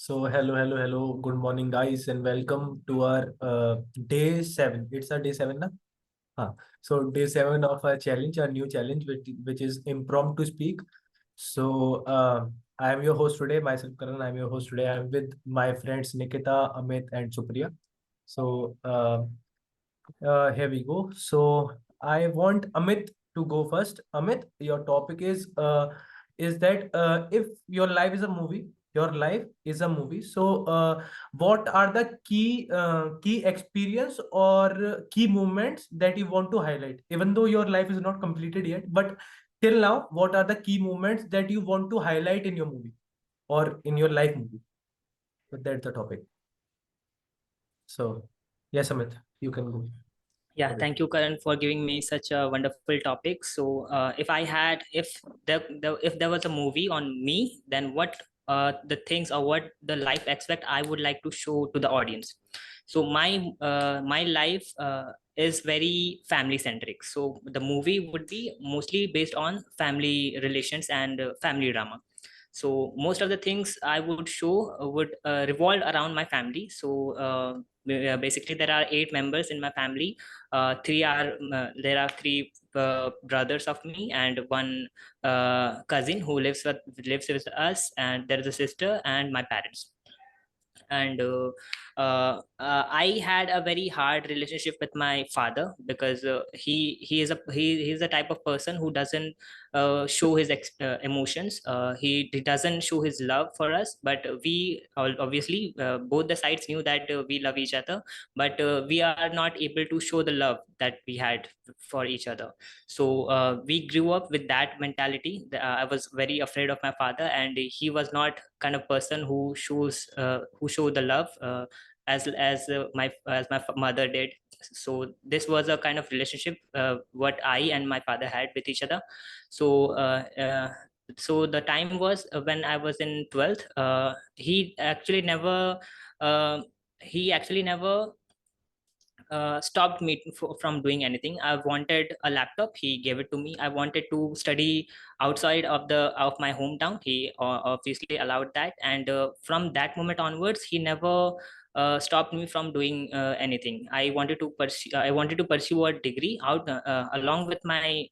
Hello. Good morning, guys, and welcome to our day 7. It's our day 7, na? So day 7 of our challenge, our new challenge, which is impromptu speak. So I am your host today, myself Karan. I'm your host today. I'm with my friends Nikita, Amit, and Supriya. So here we go. So I want Amit to go first. Amit, your topic is that if your life is a movie, your life is a movie. So what are the key experience or key moments that you want to highlight? Even though your life is not completed yet, but till now, what are the key moments that you want to highlight in your movie or in your life movie? But that's the topic. So yes, Amit, you can go. Yeah, thank you, Karan, for giving me such a wonderful topic. So, if there was a movie on me, then what the things or what the life aspect I would like to show to the audience. So my life is very family centric. So the movie would be mostly based on family relations and family drama. So most of the things I would show would revolve around my family. So basically there are 8 members in my family. There are three brothers of me and one cousin who lives with us, and there is a sister and my parents. And I had a very hard relationship with my father because he's the type of person who doesn't show his emotions. He doesn't show his love for us, but we obviously both the sides knew that we love each other, but we are not able to show the love that we had for each other. So we grew up with that mentality. I was very afraid of my father, and he was not kind of person who show the love as my mother did. So this was a kind of relationship what I and my father had with each other. So so the time was when I was in 12th. Uh, he actually never stopped me from doing anything. I wanted a laptop, he gave it to me. I wanted to study outside of my hometown, he obviously allowed that. And from that moment onwards, he never stopped me from doing anything. I wanted to pursue a degree along with my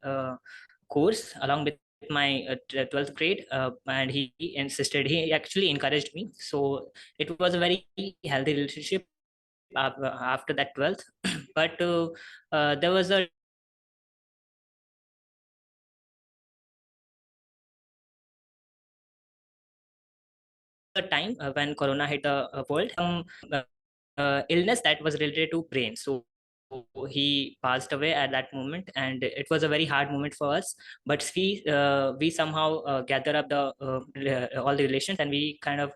course, along with my 12th grade, and he actually encouraged me. So it was a very healthy relationship after that 12th. But there was a time when corona hit the world. Illness that was related to brain. So he passed away at that moment, and it was a very hard moment for us. But we somehow gather up the all the relations, and we kind of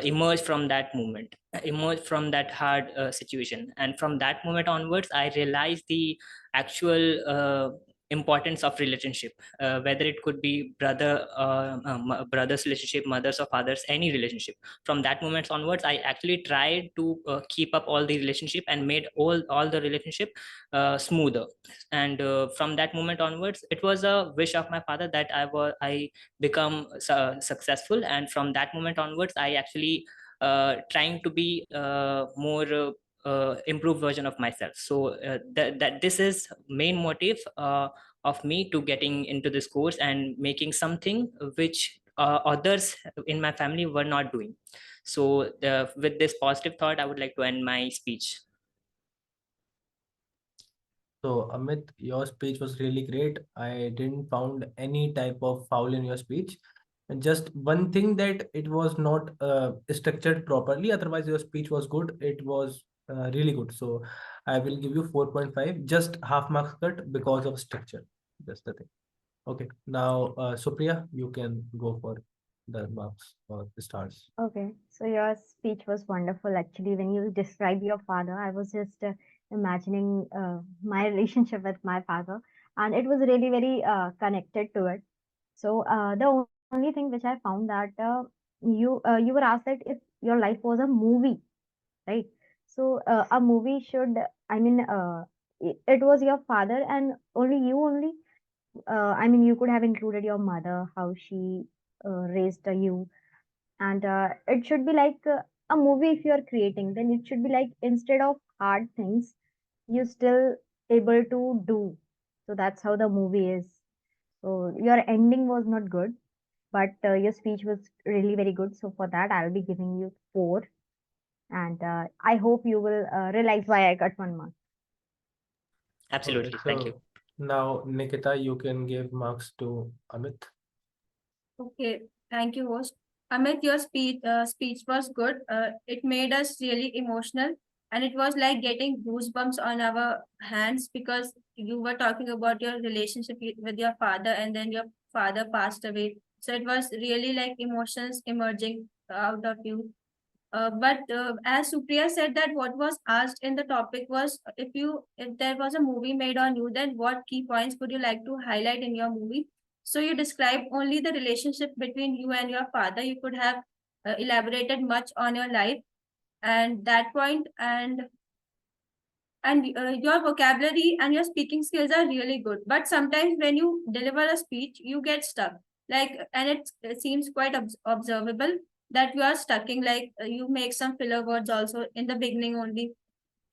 emerged from that moment, emerged from that hard situation. And from that moment onwards, I realized the actual importance of relationship, whether it could be brothers relationship, mothers or fathers, any relationship. From that moment onwards, I actually tried to keep up all the relationship and made all the relationship smoother. And from that moment onwards, it was a wish of my father that I become successful. And from that moment onwards, I actually trying to be more improved version of myself. So that this is main motive of me to getting into this course and making something which others in my family were not doing. So with this positive thought, I would like to end my speech. So Amit, your speech was really great. I didn't found any type of foul in your speech. And just one thing that it was not structured properly. Otherwise, your speech was good. It was really good. So I will give you 4.5, just half marks cut because of structure. That's the thing. Okay. Now, Supriya, you can go for the marks or the stars. Okay, so your speech was wonderful. Actually, when you describe your father, I was just imagining my relationship with my father, and it was really very connected to it. So the only thing which I found that you were asked that if your life was a movie, right? So a movie should, I mean, it was your father and only you only. I mean, you could have included your mother, how she raised you, And it should be like a movie. If you are creating, then it should be like, instead of hard things, you still able to do. So that's how the movie is. So your ending was not good, but your speech was really very good. So for that, I'll be giving you 4. And I hope you will realize why I got 1 mark. Absolutely. Okay, Thank you. so now Nikita, you can give marks to Amit. Okay, thank you, host. Amit, your speech was good. It made us really emotional, and it was like getting goosebumps on our hands because you were talking about your relationship with your father, and then your father passed away. So it was really like emotions emerging out of you. But as Supriya said, that what was asked in the topic was, if there was a movie made on you, then what key points would you like to highlight in your movie? So you described only the relationship between you and your father. You could have elaborated much on your life and that point, and your vocabulary and your speaking skills are really good. But sometimes when you deliver a speech, you get stuck. It seems quite observable that you are stucking. You make some filler words also in the beginning only.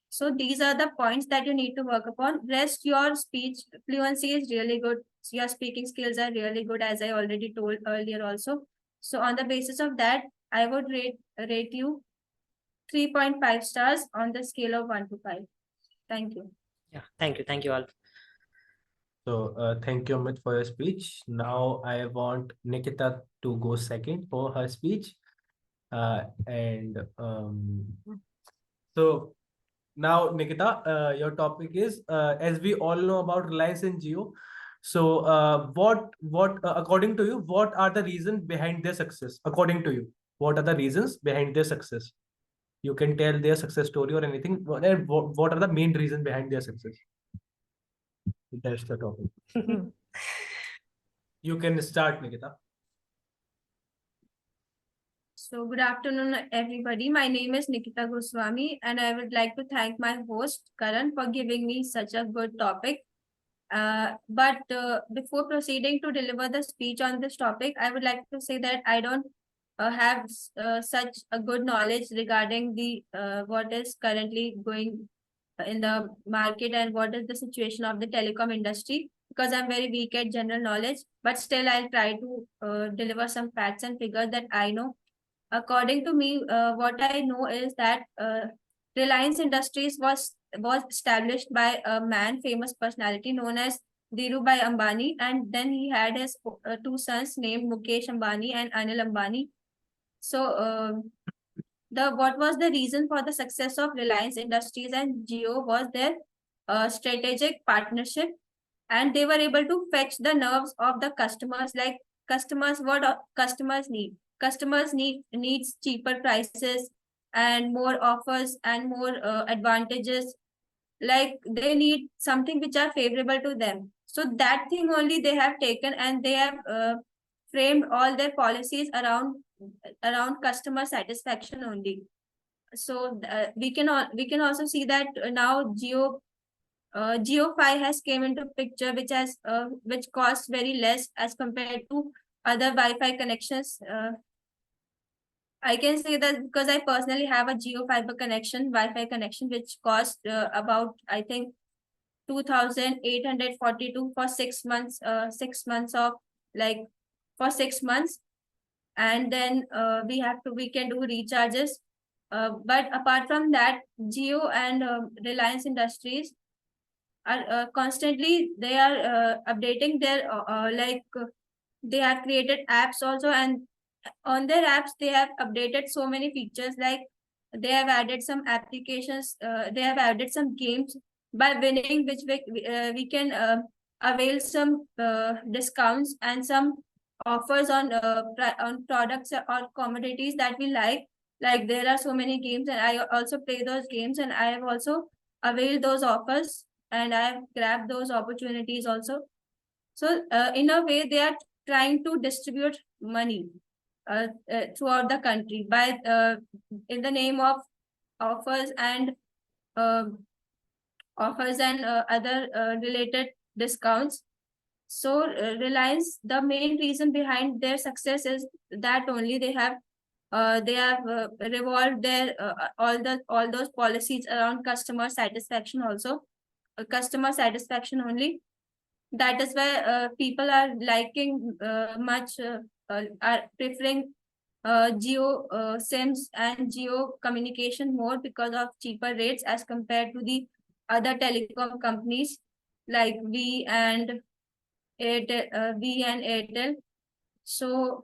So these are the points that you need to work upon. Rest, your speech fluency is really good. Your speaking skills are really good, as I already told earlier also. So on the basis of that, I would rate you 3.5 stars on the scale of 1 to 5. Thank you. Yeah. Thank you. Thank you all. So thank you, Amit, for your speech. Now I want Nikita to go second for her speech. And so now, Nikita, your topic is, as we all know about Reliance and Jio. So what according to you, what are the reasons behind their success? According to you, what are the reasons behind their success? You can tell their success story or anything. What are the main reasons behind their success? That's the topic. Hmm. You can start, Nikita. So good afternoon, everybody. My name is Nikita Goswami, and I would like to thank my host, Karan, for giving me such a good topic. But before proceeding to deliver the speech on this topic, I would like to say that I don't have such a good knowledge regarding the what is currently going in the market and what is the situation of the telecom industry, because I'm very weak at general knowledge. But still, I'll try to deliver some facts and figures that I know. According to me, what I know is that Reliance Industries was established by a man, famous personality known as Dhirubhai Ambani, and then he had his 2 sons named Mukesh Ambani and Anil Ambani. So, the what was the reason for the success of Reliance Industries and Jio was their strategic partnership, and they were able to fetch the nerves of the customers. Like, customers need, needs cheaper prices and more offers and more advantages. Like, they need something which are favorable to them, so that thing only they have taken, and they have framed all their policies around customer satisfaction only. So we can also see that now Geo5 has came into picture, which costs very less as compared to other Wi-Fi connections. I can say that because I personally have a Wi-Fi connection, which cost about, I think, 2,842 for 6 months. 6 months of, like, for 6 months, and then we can do recharges. But apart from that, Jio and Reliance Industries are constantly, they are updating their they have created apps also, and on their apps they have updated so many features. Like, they have added some applications, they have added some games, by winning which we can avail some discounts and some offers on products or commodities that we like. There are so many games, and I also play those games, and I have also availed those offers, and I have grabbed those opportunities also. So in a way, they are trying to distribute money throughout the country by in the name of offers and uh, other related discounts. So Reliance, the main reason behind their success is that only they have They have revolved their all those policies around customer satisfaction also, customer satisfaction only. That is why people are liking are preferring geo sims and geo communication more because of cheaper rates as compared to the other telecom companies like V and Airtel. So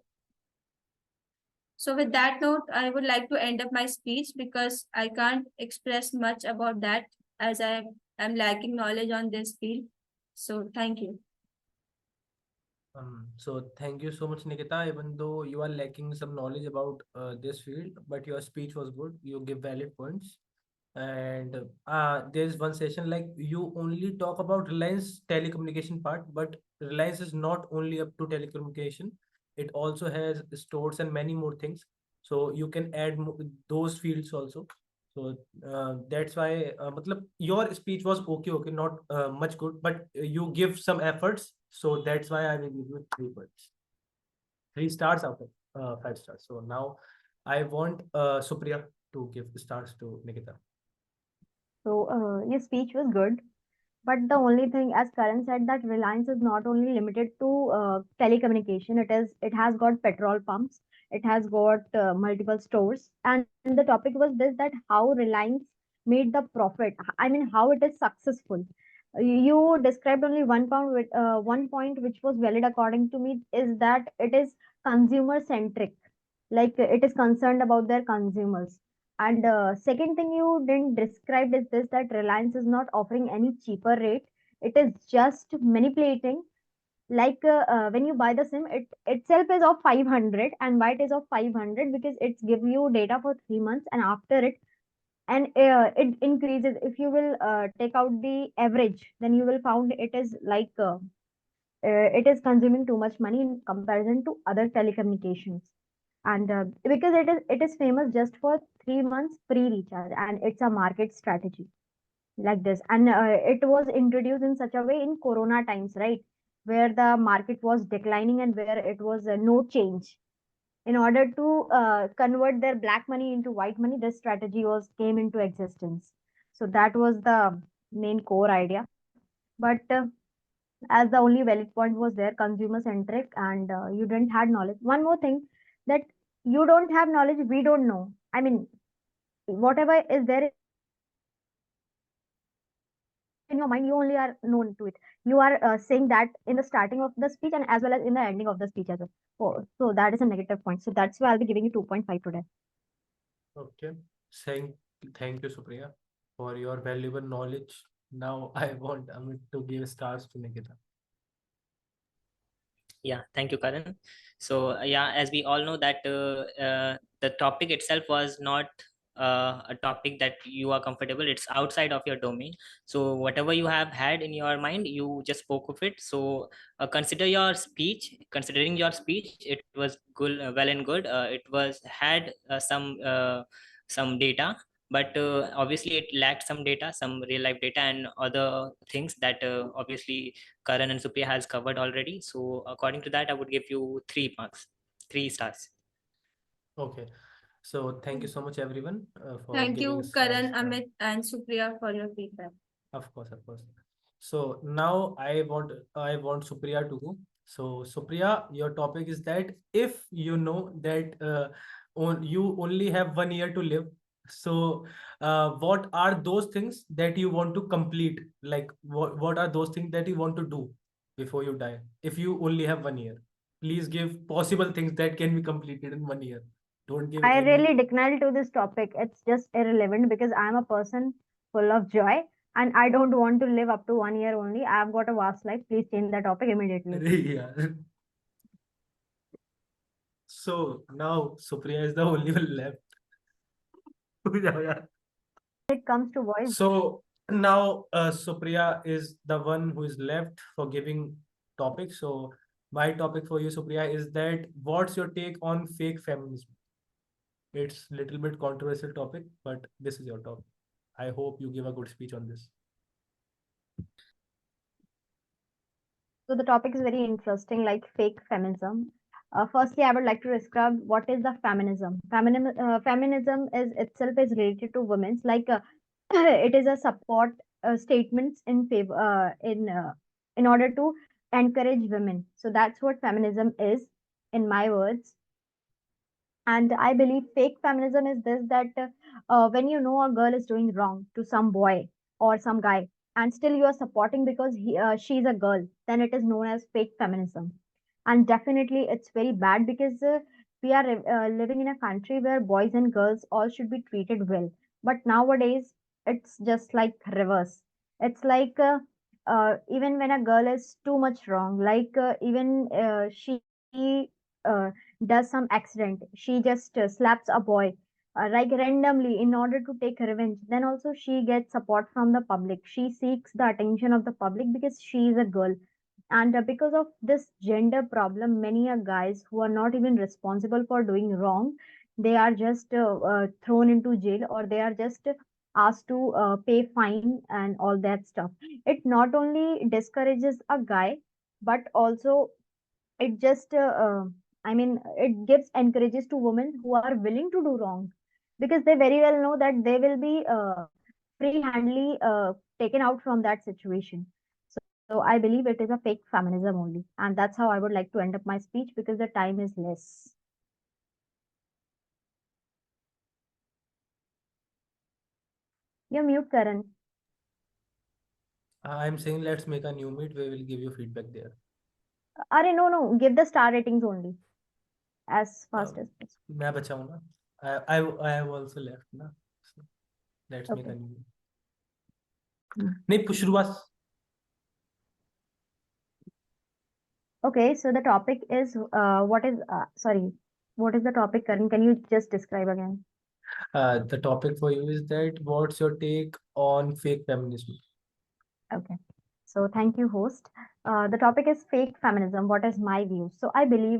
with that note, I would like to end up my speech because I can't express much about that as I am lacking knowledge on this field. So thank you. So thank you so much, Nikita. Even though you are lacking some knowledge about this field, but your speech was good. You give valid points. And there's one session like you only talk about Reliance telecommunication part, but Reliance is not only up to telecommunication. It also has stores and many more things. So you can add those fields also. So that's why matlab, your speech was okay, not much good, but you give some efforts. So that's why I will give you 3 points, 3 stars out of 5 stars. So now I want Supriya to give the stars to Nikita. So your speech was good. But the only thing, as Karan said, that Reliance is not only limited to telecommunication. It has got petrol pumps. It has got multiple stores. And the topic was this: that how Reliance made the profit. I mean, how it is successful. You described only one point which was valid according to me, is that it is consumer centric. Like it is concerned about their consumers. And second thing you didn't describe is this: that Reliance is not offering any cheaper rate. It is just manipulating. Like when you buy the sim, it itself is of 500. And why it is of 500? Because it's give you data for 3 months, and after it, and it increases. If you will take out the average, then you will found it is like it is consuming too much money in comparison to other telecommunications. And because it is famous just for 3 months free recharge, and it's a market strategy like this. And it was introduced in such a way in corona times, right, where the market was declining and where it was no change. In order to convert their black money into white money, this strategy was came into existence. So that was the main core idea. But as the only valid point was there, consumer centric, and you didn't had knowledge. One more thing, that you don't have knowledge, we don't know. I mean, whatever is there in your mind, you only are known to it. You are saying that in the starting of the speech, and as well as in the ending of the speech as well. So that is a negative point. So that's why I'll be giving you 2.5 today. Okay. Thank, thank you, Supriya, for your valuable knowledge. Now I want Amit to give stars to Nikita. Yeah, thank you, Karan. So yeah, as we all know that the topic itself was not a topic that you are comfortable. It's outside of your domain. So whatever you have had in your mind, you just spoke of it. So considering your speech, it was good, well and good. It was had some data, but obviously it lacked some data, some real life data and other things that obviously Karan and Supriya has covered already. So according to that, I would give you 3 marks, 3 stars. Okay. So thank you so much, everyone, for Thank giving you, stars. Karan, Amit, and Supriya for your feedback. Of course, of course. So now I want Supriya to go. So Supriya, your topic is that if you know that you only have 1 year to live, so what are those things that you want to complete? Like what are those things that you want to do before you die? If you only have 1 year, please give possible things that can be completed in 1 year. Don't give I any. really decline to this topic. It's just irrelevant because I'm a person full of joy, and I don't want to live up to 1 year only. I've got a vast life. Please change the topic immediately. Yeah. So now Supriya is the only one left. Yeah, yeah. When it comes to voice, So now Supriya is the one who is left for giving topic. So my topic for you, Supriya, is that what's your take on fake feminism? It's little bit controversial topic, but this is your topic. I hope you give a good speech on this. so the topic is very interesting, like fake feminism. Firstly, I would like to describe what is the feminism. Feminism is itself is related to women's, like it is a support statements in favor in order to encourage women. So that's what feminism is, in my words. And I believe fake feminism is this, that when you know a girl is doing wrong to some boy or some guy, and still you are supporting because she's a girl, then it is known as fake feminism. And definitely it's very bad, because we are living in a country where boys and girls all should be treated well. But nowadays it's just like reverse. It's like even when a girl is too much wrong, like even she uh, does some accident, she just slaps a boy like randomly in order to take revenge, then also she gets support from the public. She seeks the attention of the public because she is a girl. And because of this gender problem, many guys who are not even responsible for doing wrong, they are just thrown into jail, or they are just asked to pay fine and all that stuff. It not only discourages a guy, but also it just I mean, it gives encourages to women who are willing to do wrong, because they very well know that they will be free handly taken out from that situation. So I believe it is a fake feminism only, and that's how I would like to end up my speech, because the time is less. You mute, Karan. I'm saying let's make a new meet. We will give you feedback there. Are no, give the star ratings only as fast as possible. मैं बचा हूँ ना. I have also left ना. So let's make a Okay. new meet. Hmm. नहीं शुरुआत. Okay, so the topic is what is sorry, what is the topic, Karan? Can you just describe again? The topic for you is that what's your take on fake feminism? Okay. So thank you, host. The topic is fake feminism. What is my view? So I believe,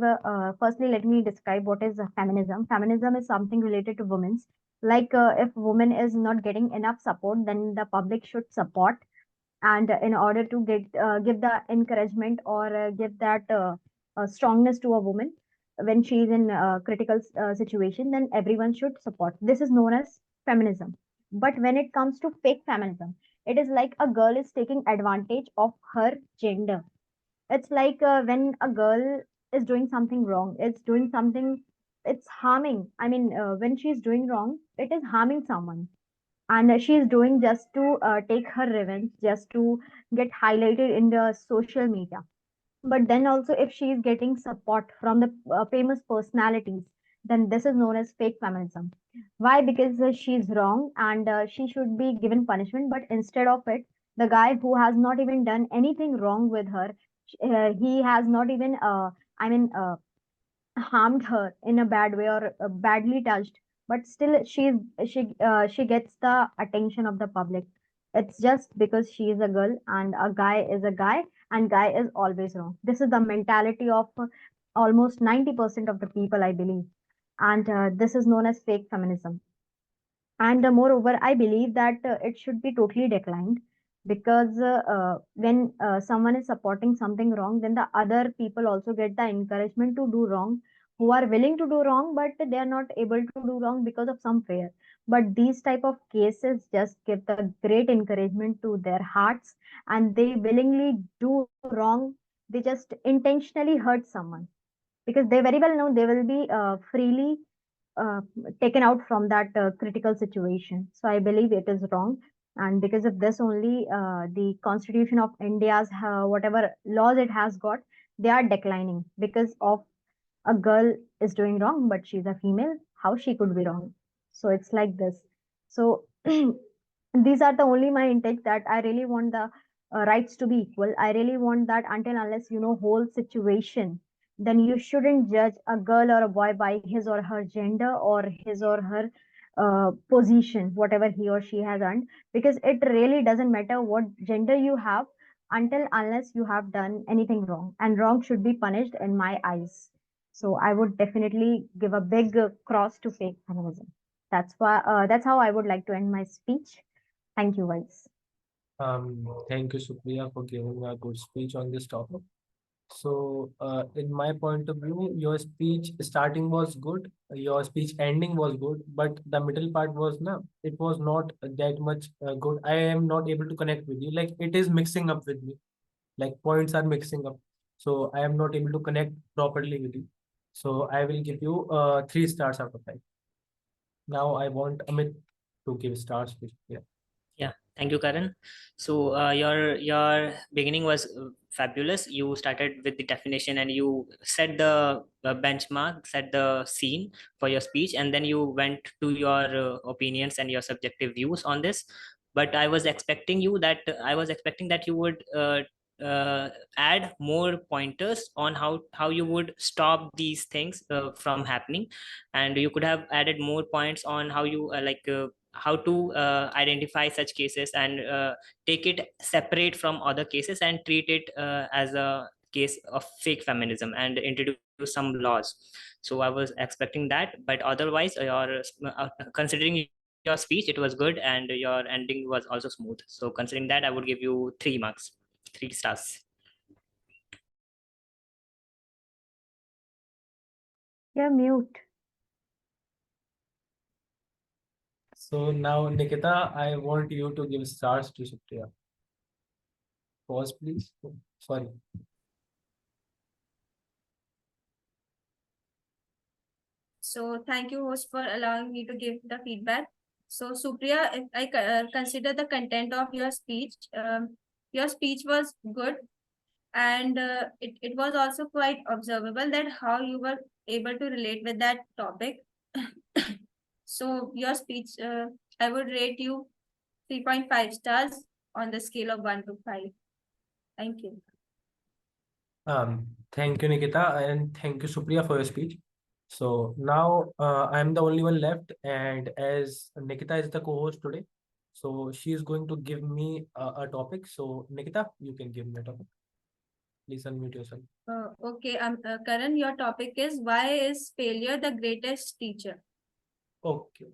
firstly, let me describe what is feminism. Feminism is something related to women's. Like if woman is not getting enough support, then the public should support, and in order to get give the encouragement, or give that strongness to a woman when she is in a critical situation, then everyone should support. This is known as feminism. But when it comes to fake feminism, it is like a girl is taking advantage of her gender. It's like when a girl is doing something wrong, it's doing something, it's harming, I mean, when she's doing wrong, it is harming someone, and she's doing just to take her revenge, just to get highlighted in the social media. But then also, if she is getting support from the famous personalities, then this is known as fake feminism. Why? Because she's wrong, and she should be given punishment, but instead of it, the guy who has not even done anything wrong with her, he has not even I mean harmed her in a bad way, or badly touched, but still she gets the attention of the public. It's just because she is a girl, and a guy is a guy, and guy is always wrong. This is the mentality of almost 90% of the people, I believe. And this is known as fake feminism. And moreover, I believe that it should be totally declined, because when someone is supporting something wrong, then the other people also get the encouragement to do wrong, who are willing to do wrong, but they are not able to do wrong because of some fear. But these type of cases just give the great encouragement to their hearts, and they willingly do wrong. They just intentionally hurt someone, because they very well know they will be freely uh, taken out from that critical situation. So I believe it is wrong. And because of this only, the Constitution of India's whatever laws it has got, they are declining, because of a girl is doing wrong, but she's a female. How she could be wrong? So it's like this. So these are the only my intake, that I really want the rights to be equal. I really want that until unless you know whole situation, then you shouldn't judge a girl or a boy by his or her gender, or his or her position, whatever he or she has earned, because it really doesn't matter what gender you have, until unless you have done anything wrong, and wrong should be punished in my eyes. So I would definitely give a big cross to fake feminism. That's how I would like to end my speech. Thank you, guys. Thank you, Supriya, for giving a good speech on this topic. So, in my point of view, your speech starting was good, your speech ending was good, but the middle part was no, it was not that much good. I am not able to connect with you. Like it is mixing up with me. Like points are mixing up. So I am not able to connect properly with you. So I will give you 3 stars out of 5. Now I want Amit to give stars. Yeah. Yeah, thank you, Karan. So your beginning was fabulous. You started with the definition and you set the benchmark, set the scene for your speech, and then you went to your opinions and your subjective views on this. But I was expecting that you would add more pointers on how you would stop these things from happening, and you could have added more points on how you how to identify such cases and take it separate from other cases and treat it as a case of fake feminism and introduce some laws. So I was expecting that, but otherwise considering your speech, it was good, and your ending was also smooth. So considering that, I would give you 3 marks, 3 stars. You're mute. So now, Nikita, I want you to give stars to Supriya. Pause, please. Sorry. So thank you, host, for allowing me to give the feedback. So Supriya, if I consider the content of your speech was good, and it was also quite observable that how you were able to relate with that topic. So your speech, I would rate you 3.5 stars on the scale of 1 to 5. Thank you. Thank you, Nikita, and thank you, Supriya, for your speech. So now I'm the only one left, and as Nikita is the co-host today, so she is going to give me a topic. So Nikita, you can give me a topic. Please unmute yourself. Okay, Karan, your topic is why is failure the greatest teacher? Okay.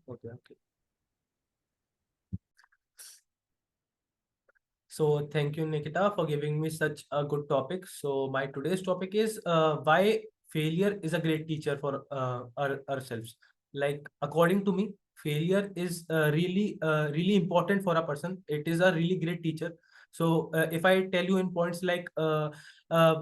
So thank you, Nikita, for giving me such a good topic. So my today's topic is why failure is a great teacher for ourselves. Like according to me, failure is really important for a person. It is a really great teacher. So if I tell you in points like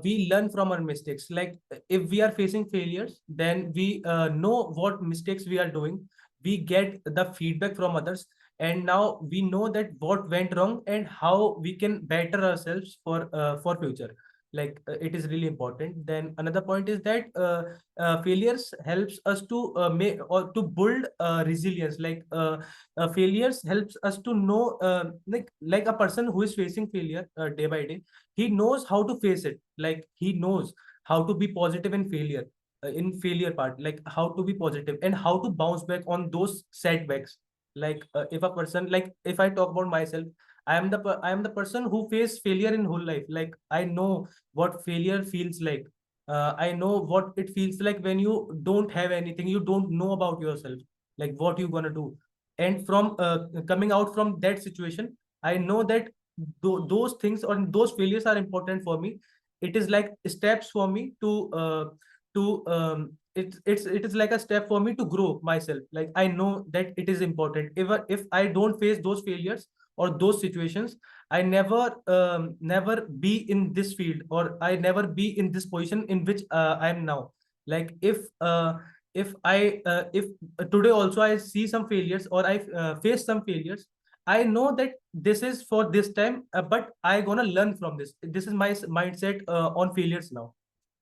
we learn from our mistakes. Like if we are facing failures, then we know what mistakes we are doing. We get the feedback from others, and now we know that what went wrong and how we can better ourselves for future. Like it is really important. Then another point is that failures helps us to make or to build resilience. Like failures helps us to know like a person who is facing failure day by day, he knows how to face it. Like he knows how to be positive in failure part, like how to be positive and how to bounce back on those setbacks. Like if a person, like if I talk about myself, I am the person who faced failure in whole life. Like I know what failure feels like. I know what it feels like when you don't have anything, you don't know about yourself, like what you gonna do. And from coming out from that situation, I know that those things or those failures are important for me. It is like steps for me to it is like a step for me to grow myself. Like I know that it is important. If I don't face those failures or those situations, I never be in this field, or I never be in this position in which I am now. Like if today also I see some failures, or I face some failures, I know that this is for this time, but I gonna learn from this. This is my mindset on failures now.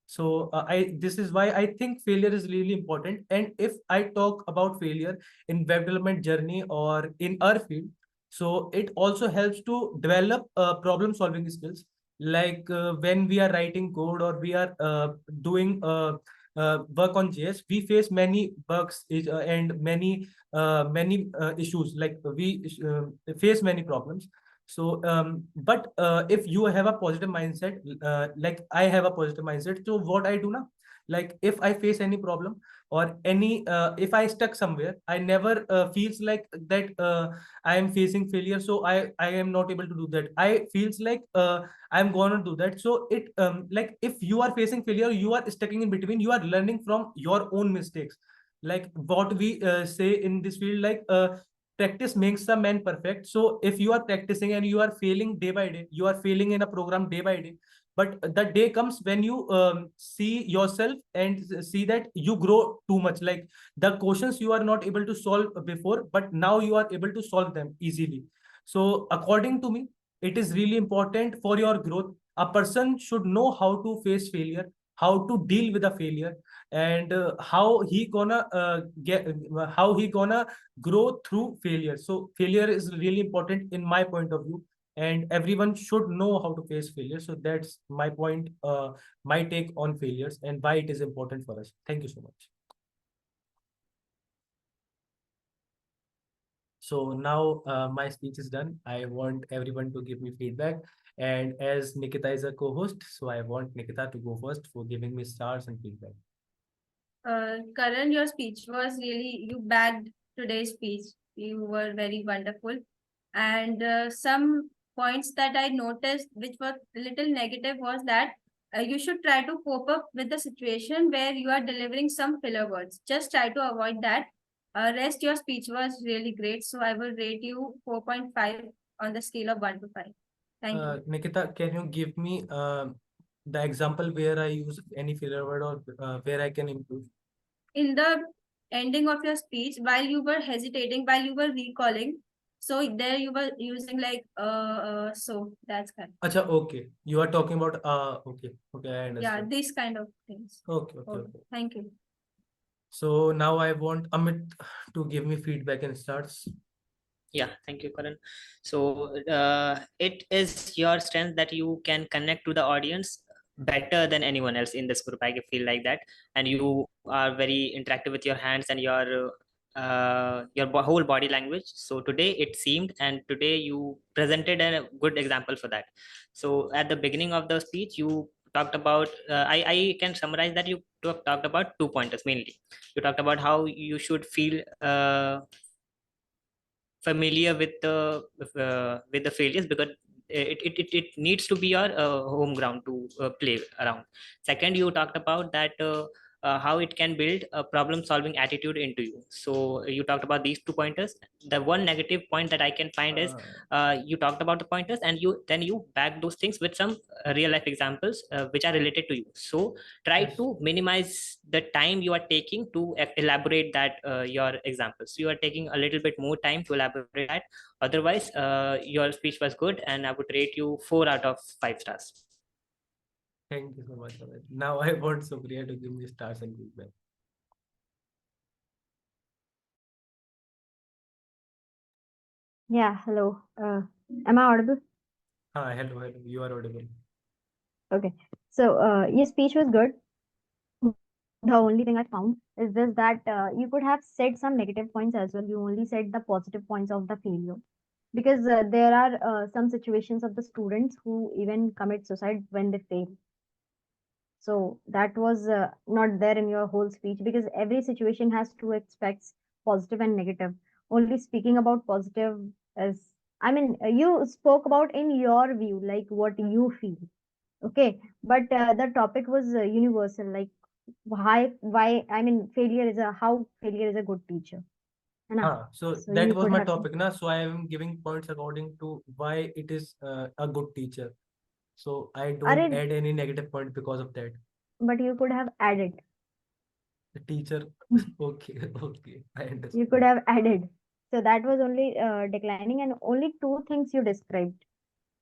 So I this is why I think failure is really important. And if I talk about failure in web development journey or in our field, so it also helps to develop problem solving skills. Like when we are writing code, or we are doing work on JS, we face many bugs and many issues. Like we face many problems. So but if you have a positive mindset, like I have a positive mindset, so what I do now, like if I face any problem or any if I stuck somewhere, I never feels like that I am facing failure, so I am not able to do that. I feels like I'm gonna do that. So it like if you are facing failure, you are stuck in between, you are learning from your own mistakes. Like what we say in this field, like practice makes a man perfect. So if you are practicing and you are failing day by day, you are failing in a program day by day, but the day comes when you see yourself and see that you grow too much. Like the questions you are not able to solve before, but now you are able to solve them easily. So according to me, it is really important for your growth. A person should know how to face failure, how to deal with a failure, and how he gonna grow through failure. So failure is really important in my point of view, and everyone should know how to face failure. So that's my point, my take on failures and why it is important for us. Thank you so much. So now my speech is done. I want everyone to give me feedback. And as Nikita is a co-host, so I want Nikita to go first for giving me stars and feedback. Karan, your speech was really, you bagged today's speech. You were very wonderful. And some points that I noticed, which were a little negative, was that you should try to cope up with the situation where you are delivering some filler words. Just try to avoid that. Rest, your speech was really great. So I will rate you 4.5 on the scale of 1 to 5. Thank you. Nikita, can you give me the example where I use any filler word, or where I can improve? In the ending of your speech, while you were hesitating, while you were recalling, so there you were using like so that's kind. Acha, okay. You are talking about okay, I Yeah, understand. these kind of things. Okay. Okay. Thank you. So now I want Amit to give me feedback and starts. Yeah, thank you, Karan. So it is your strength that you can connect to the audience better than anyone else in this group. I feel like that, and you are very interactive with your hands and your whole body language. So today it seemed, and today you presented a good example for that. So at the beginning of the speech, you talked about I can summarize that you talked about 2 pointers mainly. You talked about how you should feel familiar with the failures, because it needs to be your home ground to play around. Second, you talked about that how it can build a problem solving attitude into you. So you talked about these 2 pointers. The one negative point that I can find is you talked about the pointers, and you back those things with some real life examples which are related to you. So try Yes. to minimize the time you are taking to elaborate that your examples. You are taking a little bit more time to elaborate that. Otherwise your speech was good, and I would rate you 4 out of 5 stars. Thank you so much, Amit. Now I want Supriya to give me stars and feedback. Yeah, hello. Am I audible? Hello. You are audible. Okay. So, your speech was good. The only thing I found is this, that you could have said some negative points as well. You only said the positive points of the failure, because there are some situations of the students who even commit suicide when they fail. So that was not there in your whole speech, because every situation has two aspects, positive and negative. Only speaking about positive is, I mean, you spoke about in your view, like what you feel. Okay, but the topic was universal, like I mean, failure is a how failure is a good teacher. है ना? So So that you was could my have, topic, na. So I am giving points according to why it is a good teacher. So I don't Arre, add any negative point because of that. but you could have added. The teacher, okay, I You could understand. have added. So that was only declining, and only two things you described,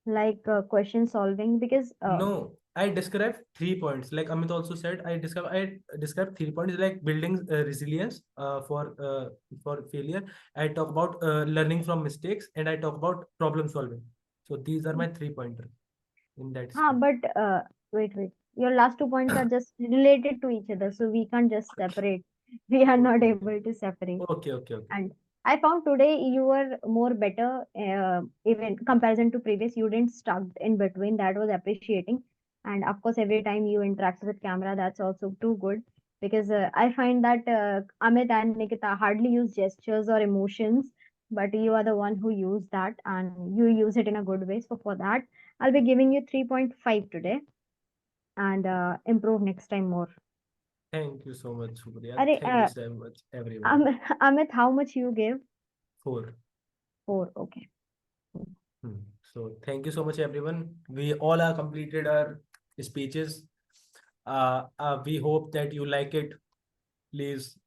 like question solving, because No, I described 3 points. Like Amit also said, I described 3 points, like building resilience for failure. I talk about learning from mistakes, and I talk about problem solving. So these are my 3 pointers in that speech. but wait. Your last 2 points are just related to each other, so we can't just separate. We are not Okay, able to separate. okay. And I found today you were more better, even comparison to previous. You didn't stuck in between. That was appreciating. And of course, every time you interact with camera, that's also too good. because I find that Amit and Nikita hardly use gestures or emotions, but you are the one who use that and you use it in a good way. So for that, I'll be giving you 3.5 today and improve next time more. Thank you so much, Supriya. Are, Thank you so much, everyone. Amit, how much you give? 4. 4. Okay. So thank you so much, everyone. We all are completed our speeches. We hope that you like it. Please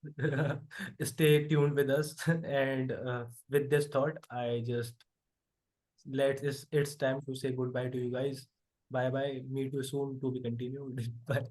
stay tuned with us. And with this thought, I just it's time to say goodbye to you guys. Bye bye. Meet you soon to be continued. Bye.